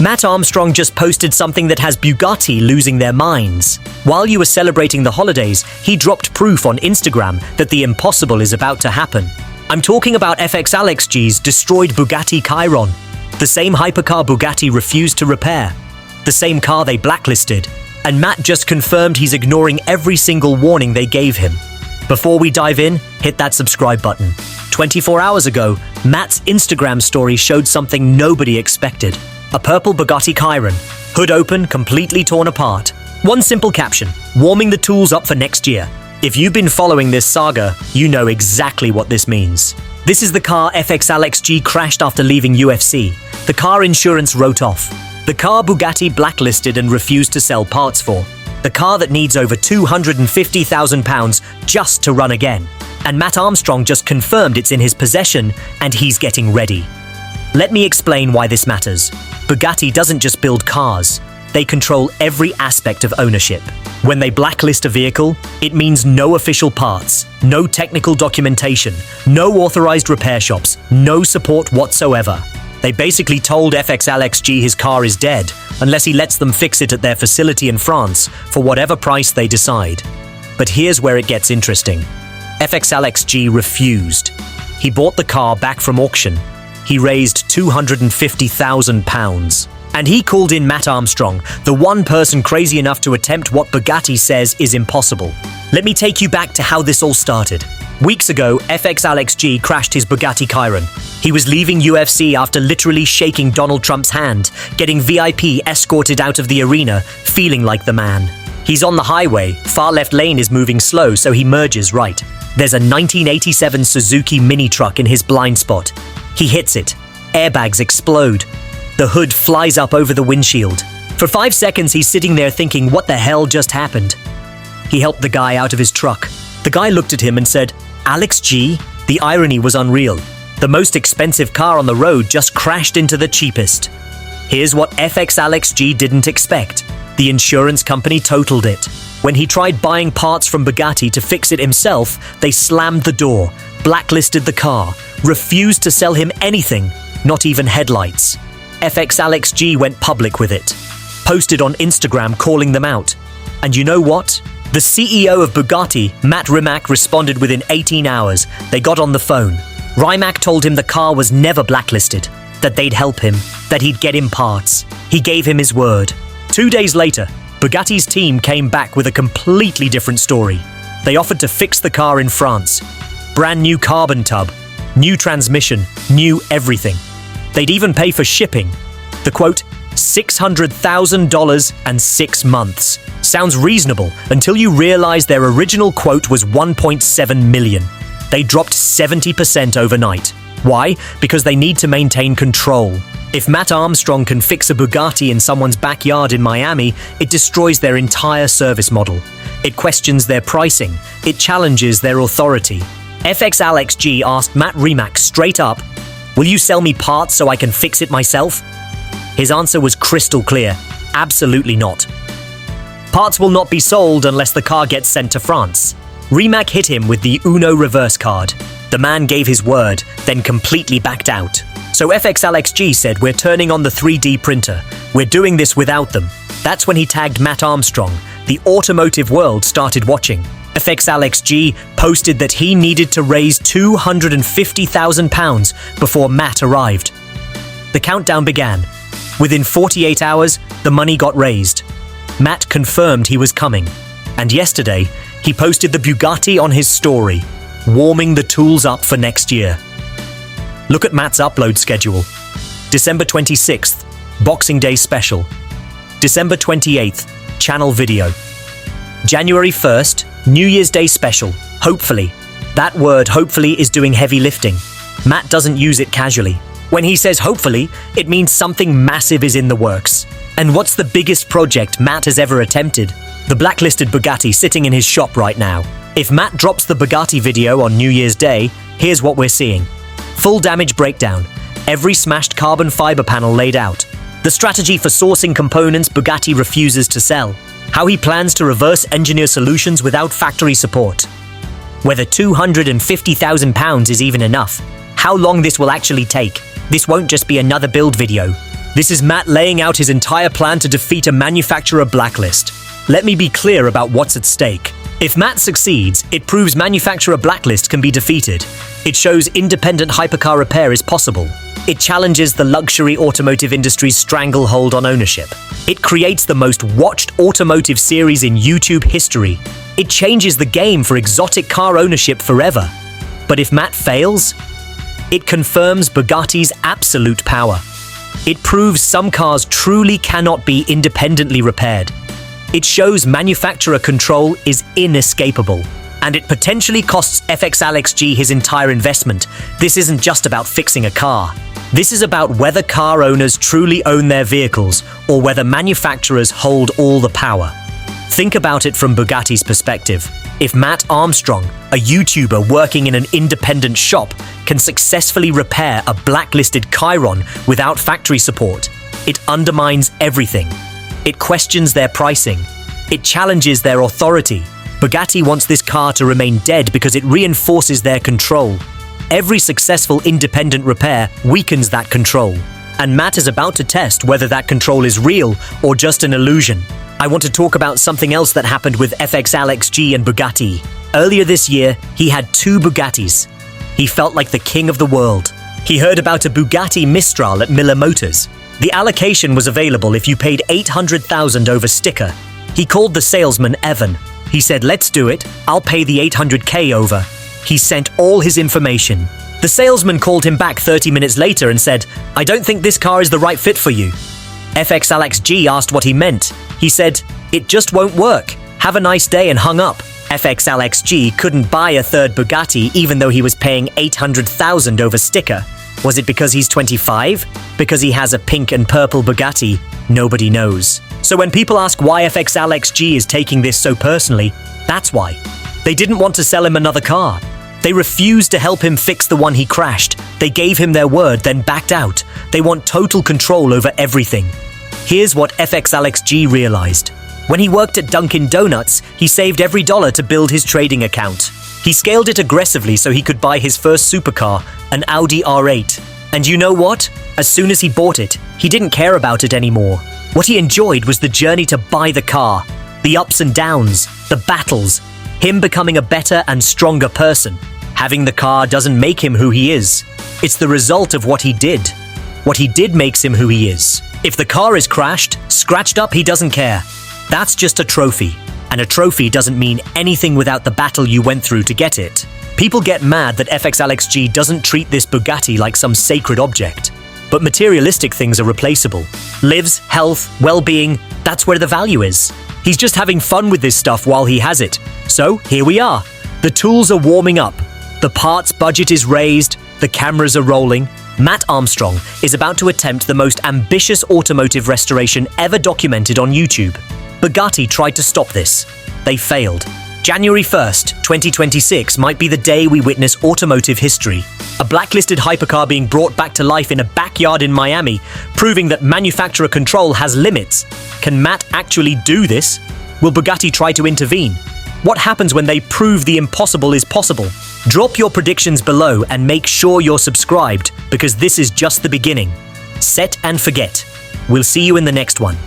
Matt Armstrong just posted something that has Bugatti losing their minds. While you were celebrating the holidays, he dropped proof on Instagram that the impossible is about to happen. I'm talking about Fxalexg's destroyed Bugatti Chiron, the same hypercar Bugatti refused to repair, the same car they blacklisted, and Matt just confirmed he's ignoring every single warning they gave him. Before we dive in, hit that subscribe button. 24 hours ago, Matt's Instagram story showed something nobody expected. A purple Bugatti Chiron, hood open, completely torn apart. One simple caption, warming the tools up for next year. If you've been following this saga, you know exactly what this means. This is the car Fxalexg crashed after leaving UFC. The car insurance wrote off. The car Bugatti blacklisted and refused to sell parts for. The car that needs over £250,000 just to run again. And Matt Armstrong just confirmed it's in his possession and he's getting ready. Let me explain why this matters. Bugatti doesn't just build cars, they control every aspect of ownership. When they blacklist a vehicle, it means no official parts, no technical documentation, no authorized repair shops, no support whatsoever. They basically told Fxalexg his car is dead unless he lets them fix it at their facility in France for whatever price they decide. But here's where it gets interesting. Fxalexg refused. He bought the car back from auction. He raised £250,000. And he called in Matt Armstrong, the one person crazy enough to attempt what Bugatti says is impossible. Let me take you back to how this all started. Weeks ago, Fxalexg crashed his Bugatti Chiron. He was leaving UFC after literally shaking Donald Trump's hand, getting VIP escorted out of the arena, feeling like the man. He's on the highway, far left lane is moving slow, so he merges right. There's a 1987 Suzuki mini truck in his blind spot. He hits it. Airbags explode. The hood flies up over the windshield. For 5 seconds, he's sitting there thinking, what the hell just happened? He helped the guy out of his truck. The guy looked at him and said, Alex G? The irony was unreal. The most expensive car on the road just crashed into the cheapest. Here's what Fxalexg didn't expect. The insurance company totaled it. When he tried buying parts from Bugatti to fix it himself, they slammed the door, blacklisted the car, refused to sell him anything, not even headlights. Fxalexg went public with it, posted on Instagram calling them out. And you know what? The CEO of Bugatti, Matt Rimac, responded within 18 hours. They got on the phone. Rimac told him the car was never blacklisted, that they'd help him, that he'd get him parts. He gave him his word. 2 days later, Bugatti's team came back with a completely different story. They offered to fix the car in France. Brand new carbon tub, new transmission, new everything. They'd even pay for shipping. The quote, $600,000 and 6 months. Sounds reasonable until you realize their original quote was $1.7 million. They dropped 70% overnight. Why? Because they need to maintain control. If Matt Armstrong can fix a Bugatti in someone's backyard in Miami, it destroys their entire service model. It questions their pricing. It challenges their authority. Fxalexg asked Matt Rimac straight up, will you sell me parts so I can fix it myself? His answer was crystal clear. Absolutely not. Parts will not be sold unless the car gets sent to France. Rimac hit him with the Uno reverse card. The man gave his word, then completely backed out. So Fxalexg said, we're turning on the 3D printer. We're doing this without them. That's when he tagged Matt Armstrong. The automotive world started watching. Fxalexg posted that he needed to raise £250,000 before Matt arrived. The countdown began. Within 48 hours, the money got raised. Matt confirmed he was coming. And yesterday, he posted the Bugatti on his story, warming the tools up for next year. Look at Matt's upload schedule. December 26th, Boxing Day special. December 28th, channel video. January 1st, New Year's Day special, hopefully. That word hopefully is doing heavy lifting. Matt doesn't use it casually. When he says hopefully, it means something massive is in the works. And what's the biggest project Matt has ever attempted? The blacklisted Bugatti sitting in his shop right now. If Matt drops the Bugatti video on New Year's Day, here's what we're seeing. Full damage breakdown, every smashed carbon fiber panel laid out. The strategy for sourcing components Bugatti refuses to sell. How he plans to reverse engineer solutions without factory support. Whether £250,000 is even enough. How long this will actually take. This won't just be another build video. This is Matt laying out his entire plan to defeat a manufacturer blacklist. Let me be clear about what's at stake. If Matt succeeds, it proves manufacturer blacklist can be defeated. It shows independent hypercar repair is possible. It challenges the luxury automotive industry's stranglehold on ownership. It creates the most watched automotive series in YouTube history. It changes the game for exotic car ownership forever. But if Matt fails, it confirms Bugatti's absolute power. It proves some cars truly cannot be independently repaired. It shows manufacturer control is inescapable. And it potentially costs Fxalexg his entire investment. This isn't just about fixing a car. This is about whether car owners truly own their vehicles or whether manufacturers hold all the power. Think about it from Bugatti's perspective. If Matt Armstrong, a YouTuber working in an independent shop, can successfully repair a blacklisted Chiron without factory support, it undermines everything. It questions their pricing. It challenges their authority. Bugatti wants this car to remain dead because it reinforces their control. Every successful independent repair weakens that control. And Matt is about to test whether that control is real or just an illusion. I want to talk about something else that happened with Fxalexg and Bugatti. Earlier this year, he had 2 Bugattis. He felt like the king of the world. He heard about a Bugatti Mistral at Miller Motors. The allocation was available if you paid $800,000 over sticker. He called the salesman Evan. He said, "Let's do it. I'll pay the $800K over." He sent all his information. The salesman called him back 30 minutes later and said, "I don't think this car is the right fit for you." Fxalexg asked what he meant. He said, "It just won't work. Have a nice day," and hung up. Fxalexg couldn't buy a third Bugatti even though he was paying $800,000 over sticker. Was it because he's 25? Because he has a pink and purple Bugatti? Nobody knows. So when people ask why Fxalexg is taking this so personally, that's why. They didn't want to sell him another car. They refused to help him fix the one he crashed. They gave him their word, then backed out. They want total control over everything. Here's what Fxalexg realized. When he worked at Dunkin' Donuts, he saved every dollar to build his trading account. He scaled it aggressively so he could buy his first supercar, an Audi R8. And you know what? As soon as he bought it, he didn't care about it anymore. What he enjoyed was the journey to buy the car, the ups and downs, the battles, him becoming a better and stronger person. Having the car doesn't make him who he is. It's the result of what he did. What he did makes him who he is. If the car is crashed, scratched up, he doesn't care. That's just a trophy. And a trophy doesn't mean anything without the battle you went through to get it. People get mad that Fxalexg doesn't treat this Bugatti like some sacred object. But materialistic things are replaceable. Lives, health, well-being, that's where the value is. He's just having fun with this stuff while he has it. So here we are. The tools are warming up. The parts budget is raised. The cameras are rolling. Matt Armstrong is about to attempt the most ambitious automotive restoration ever documented on YouTube. Bugatti tried to stop this. They failed. January 1st, 2026 might be the day we witness automotive history. A blacklisted hypercar being brought back to life in a backyard in Miami, proving that manufacturer control has limits. Can Matt actually do this? Will Bugatti try to intervene? What happens when they prove the impossible is possible? Drop your predictions below and make sure you're subscribed, because this is just the beginning. Set and forget. We'll see you in the next one.